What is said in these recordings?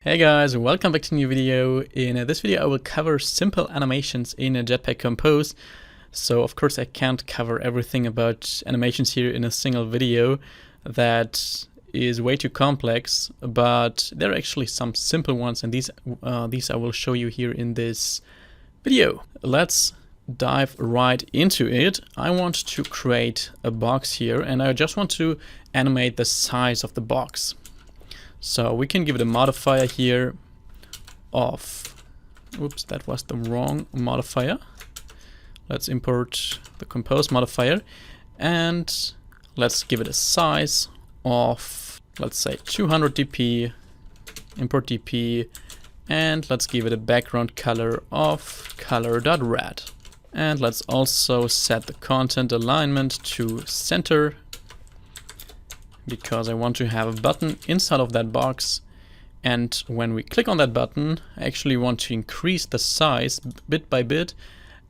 Hey guys, welcome back to a new video. In this video I will cover simple animations in a Jetpack Compose. So of course I can't cover everything about animations here in a single video. That is way too complex, but there are actually some simple ones, and these I will show you here in this video. Let's dive right into it. I want to create a box here, and I just want to animate the size of the box. So we can give it a modifier here of, oops, that was the wrong modifier. Let's import the compose modifier and let's give it a size of, let's say 200 dp, import dp, and let's give it a background color of color.red. And let's also set the content alignment to center, because I want to have a button inside of that box, and when we click on that button I actually want to increase the size bit by bit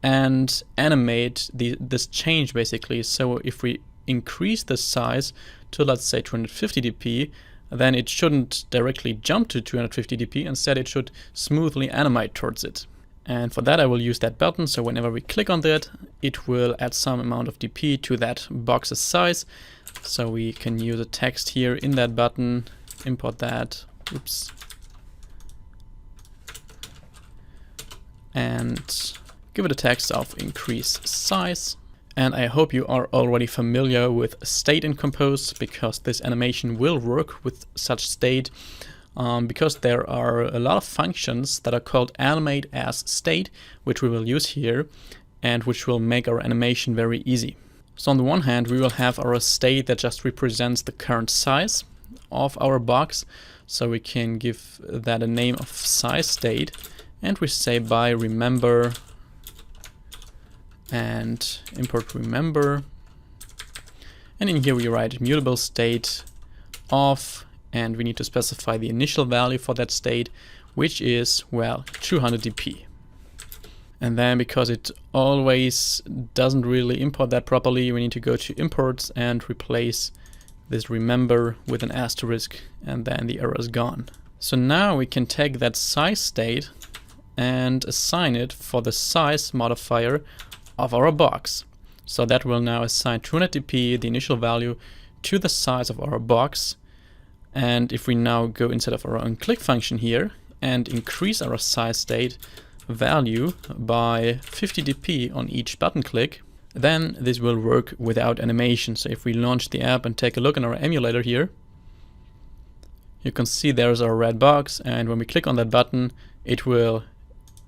and animate this change basically. So if we increase the size to, let's say, 250 dp, then it shouldn't directly jump to 250 dp, instead it should smoothly animate towards it. And for that I will use that button, so whenever we click on that it will add some amount of dp to that box's size. So we can use a text here in that button, import that, oops, and give it a text of increase size. And I hope you are already familiar with state in Compose, because this animation will work with such state, because there are a lot of functions that are called Animate as state, which we will use here and which will make our animation very easy. So on the one hand, we will have our state that just represents the current size of our box. So we can give that a name of size state, and we say by remember and import remember. And in here we write mutable state of, and we need to specify the initial value for that state, which is, well, 200 dp. And then, because it always doesn't really import that properly, we need to go to imports and replace this remember with an asterisk, and then the error is gone. So now we can take that size state and assign it for the size modifier of our box. So that will now assign 200 dp, the initial value, to the size of our box. And if we now go inside of our own click function here and increase our size state value by 50 dp on each button click, then this will work without animation. So if we launch the app and take a look in our emulator here, you can see there's our red box, and when we click on that button it will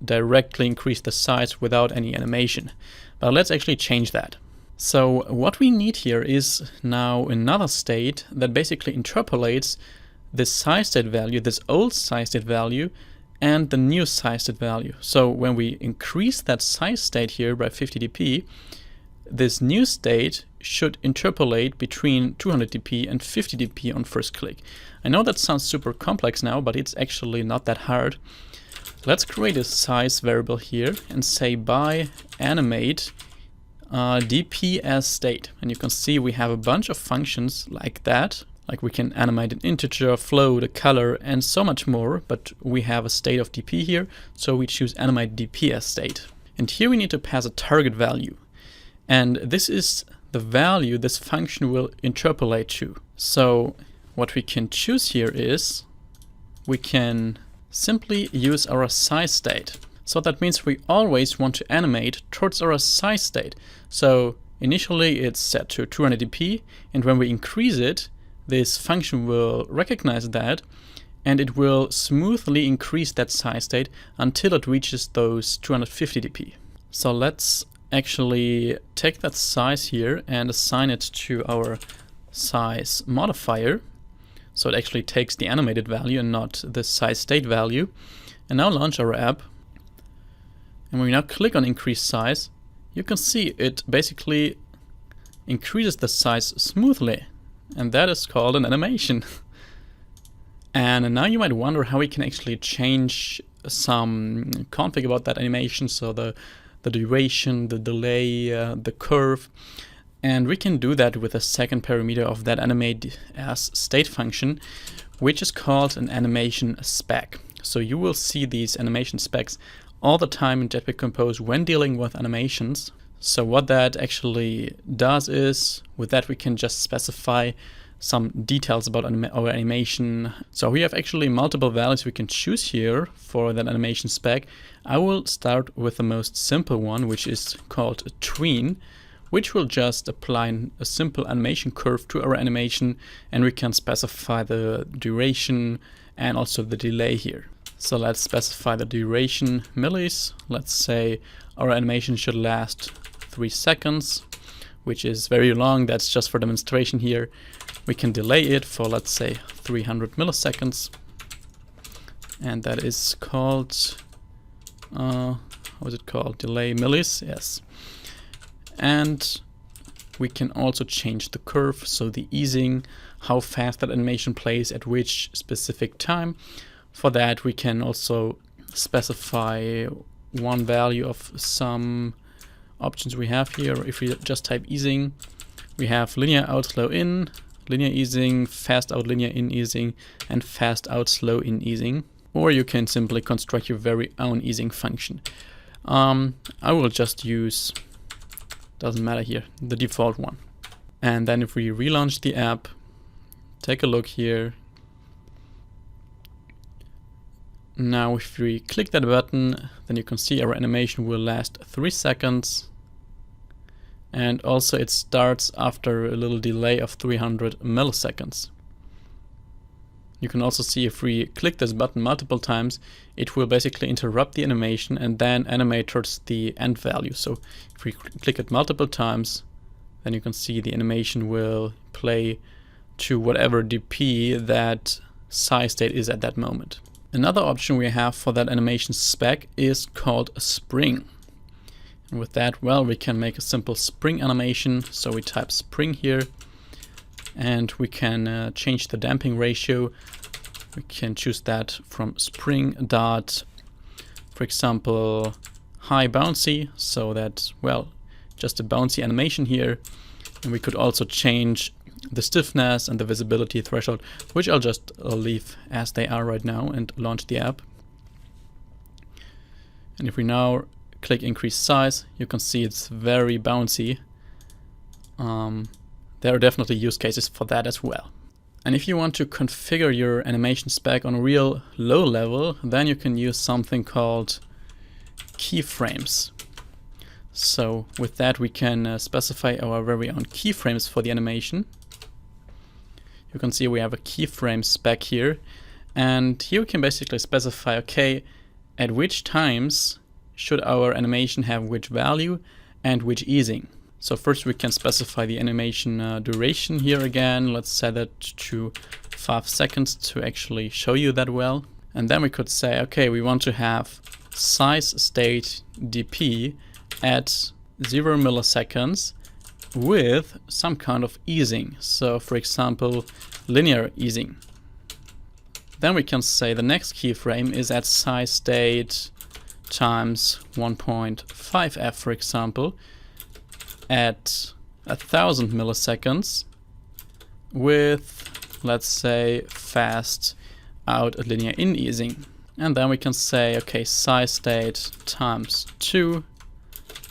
directly increase the size without any animation. But let's actually change that. So what we need here is now another state that basically interpolates this size state value, this old size state value, and the new size state value. So when we increase that size state here by 50 dp, this new state should interpolate between 200 dp and 50 dp on first click. I know that sounds super complex now, but it's actually not that hard. Let's create a size variable here and say by animate dp as state. And you can see we have a bunch of functions like that. Like we can animate an integer, float, a color, and so much more, but we have a state of dp here, so we choose animate dp as state. And here we need to pass a target value. And this is the value this function will interpolate to. So what we can choose here is we can simply use our size state. So that means we always want to animate towards our size state. So initially it's set to 200 dp, and when we increase it, this function will recognize that, and it will smoothly increase that size state until it reaches those 250 dp. So let's actually take that size here and assign it to our size modifier. So it actually takes the animated value and not the size state value. And now launch our app. And when we now click on increase size, you can see it basically increases the size smoothly. And that is called an animation. And now you might wonder how we can actually change some config about that animation, so the duration, the delay, the curve. And we can do that with a second parameter of that animate as state function, which is called an animation spec. So you will see these animation specs all the time in Jetpack Compose when dealing with animations. So what that actually does is, with that we can just specify some details about our animation. So we have actually multiple values we can choose here for that animation spec. I will start with the most simple one, which is called a tween, which will just apply a simple animation curve to our animation, and we can specify the duration and also the delay here. So let's specify the duration millis. Let's say our animation should last 3 seconds, which is very long. That's just for demonstration here. We can delay it for, let's say, 300 milliseconds. And that is called, how is it called? Delay millis, yes. And we can also change the curve, so the easing, how fast that animation plays at which specific time. For that we can also specify one value of some options we have here. If we just type easing, we have linear out, slow in, linear easing, fast out, linear in easing, and fast out, slow in easing. Or you can simply construct your very own easing function. I will just use, doesn't matter here, the default one. And then if we relaunch the app, take a look here. Now if we click that button, then you can see our animation will last 3 seconds. And also it starts after a little delay of 300 milliseconds. You can also see if we click this button multiple times, it will basically interrupt the animation and then animate towards the end value. So if we click it multiple times, then you can see the animation will play to whatever DP that size state is at that moment. Another option we have for that animation spec is called a spring. And with that, well, we can make a simple spring animation. So we type spring here, and we can change the damping ratio. We can choose that from spring dot, for example, high bouncy, so that, well, just a bouncy animation here. And we could also change the stiffness and the visibility threshold, which I'll just leave as they are right now and launch the app. And if we now click increase size, you can see it's very bouncy. There are definitely use cases for that as well. And if you want to configure your animation spec on a real low level, then you can use something called keyframes. So with that we can specify our very own keyframes for the animation. You can see we have a keyframe spec here, and here we can basically specify, okay, at which times should our animation have which value and which easing. So first we can specify the animation duration here again. Let's set that to 5 seconds to actually show you that well. And then we could say, okay, we want to have size state dp at 0 milliseconds with some kind of easing. So for example, linear easing. Then we can say the next keyframe is at size state times 1.5f, for example, at 1000 milliseconds with, let's say, fast out a linear in easing. And then we can say, okay, size state times 2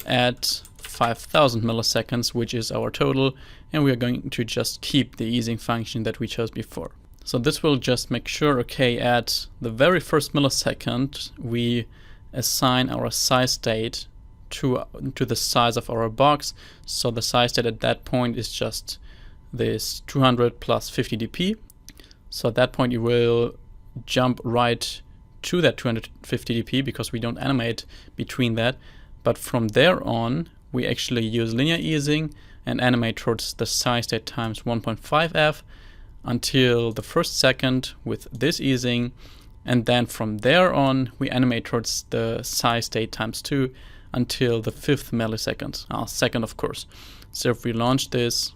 at 5000 milliseconds, which is our total, and we are going to just keep the easing function that we chose before. So this will just make sure, okay, at the very first millisecond we assign our size state to the size of our box. So the size state at that point is just this 200 plus 50 dp. So at that point you will jump right to that 250 dp because we don't animate between that. But from there on we actually use linear easing and animate towards the size state times 1.5f until the first second with this easing, and then from there on we animate towards the size state times 2 until the 5th millisecond, second of course. So if we launch this,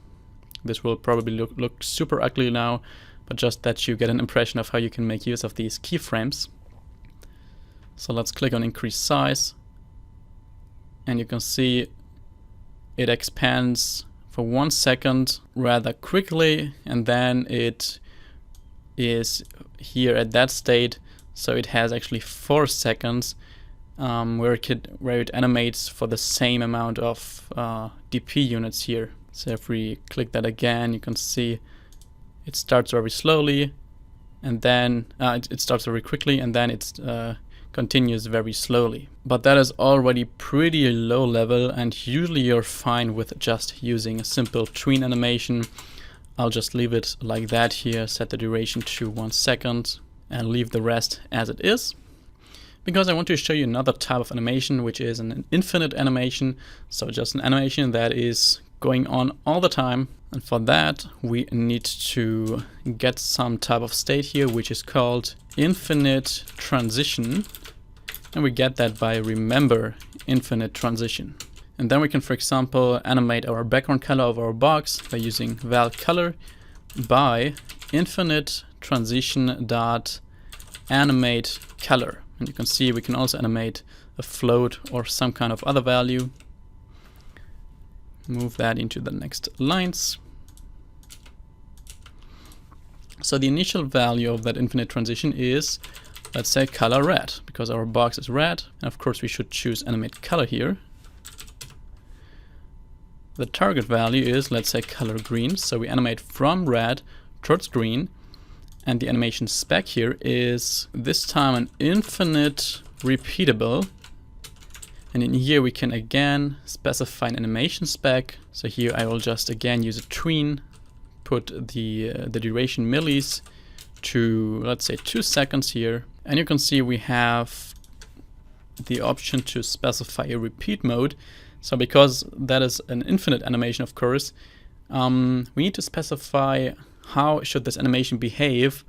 this will probably look super ugly now, but just that you get an impression of how you can make use of these keyframes. So let's click on increase size, and you can see it expands for 1 second rather quickly, and then it is here at that state, so it has actually 4 seconds where it animates for the same amount of DP units here. So if we click that again, you can see it starts very slowly, and then it starts very quickly, and then it continues very slowly. But that is already pretty low level, and usually you're fine with just using a simple tween animation. I'll just leave it like that here, set the duration to 1 second, and leave the rest as it is. Because I want to show you another type of animation, which is an infinite animation. So just an animation that is going on all the time. And for that, we need to get some type of state here, which is called infinite transition. And we get that by remember infinite transition. And then we can, for example, animate our background color of our box by using val color by infinite transition dot animate color. And you can see we can also animate a float or some kind of other value. Move that into the next lines. So the initial value of that infinite transition is, let's say, color red, because our box is red. And of course we should choose animate color here. The target value is, let's say, color green. So we animate from red towards green. And the animation spec here is this time an infinite repeatable. And in here we can again specify an animation spec. So here I will just again use a tween, put the duration millis to, let's say, 2 seconds here. And you can see we have the option to specify a repeat mode. So because that is an infinite animation, of course, we need to specify how should this animation behave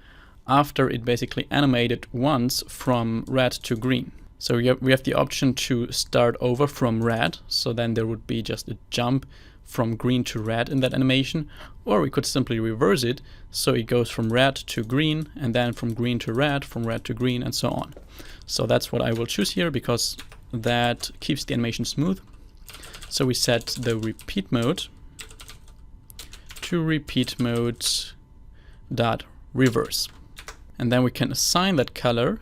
after it basically animated once from red to green. So we have the option to start over from red, so then there would be just a jump from green to red in that animation, or we could simply reverse it, so it goes from red to green, and then from green to red, from red to green, and so on. So that's what I will choose here, because that keeps the animation smooth. So we set the repeat mode to repeat mode dot reverse. And then we can assign that color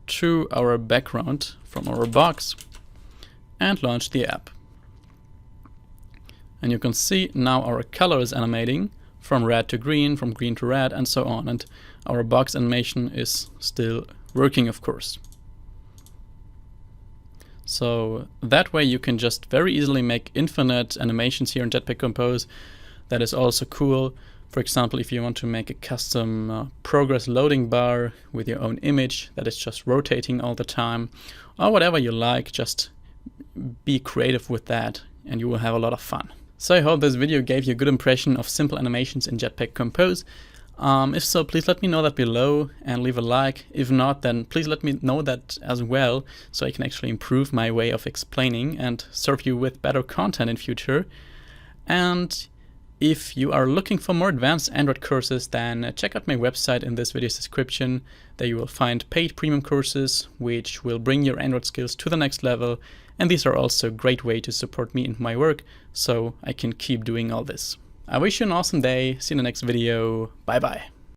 to our background from our box and launch the app. And you can see now our color is animating from red to green, from green to red, and so on. And our box animation is still working, of course. So that way you can just very easily make infinite animations here in Jetpack Compose. That is also cool. For example, if you want to make a custom progress loading bar with your own image that is just rotating all the time, or whatever you like, just be creative with that and you will have a lot of fun. So I hope this video gave you a good impression of simple animations in Jetpack Compose. If so, please let me know that below and leave a like. If not, then please let me know that as well, so I can actually improve my way of explaining and serve you with better content in future. And if you are looking for more advanced Android courses, then check out my website in this video's description. There you will find paid premium courses, which will bring your Android skills to the next level. And these are also a great way to support me in my work, so I can keep doing all this. I wish you an awesome day. See you in the next video. Bye bye.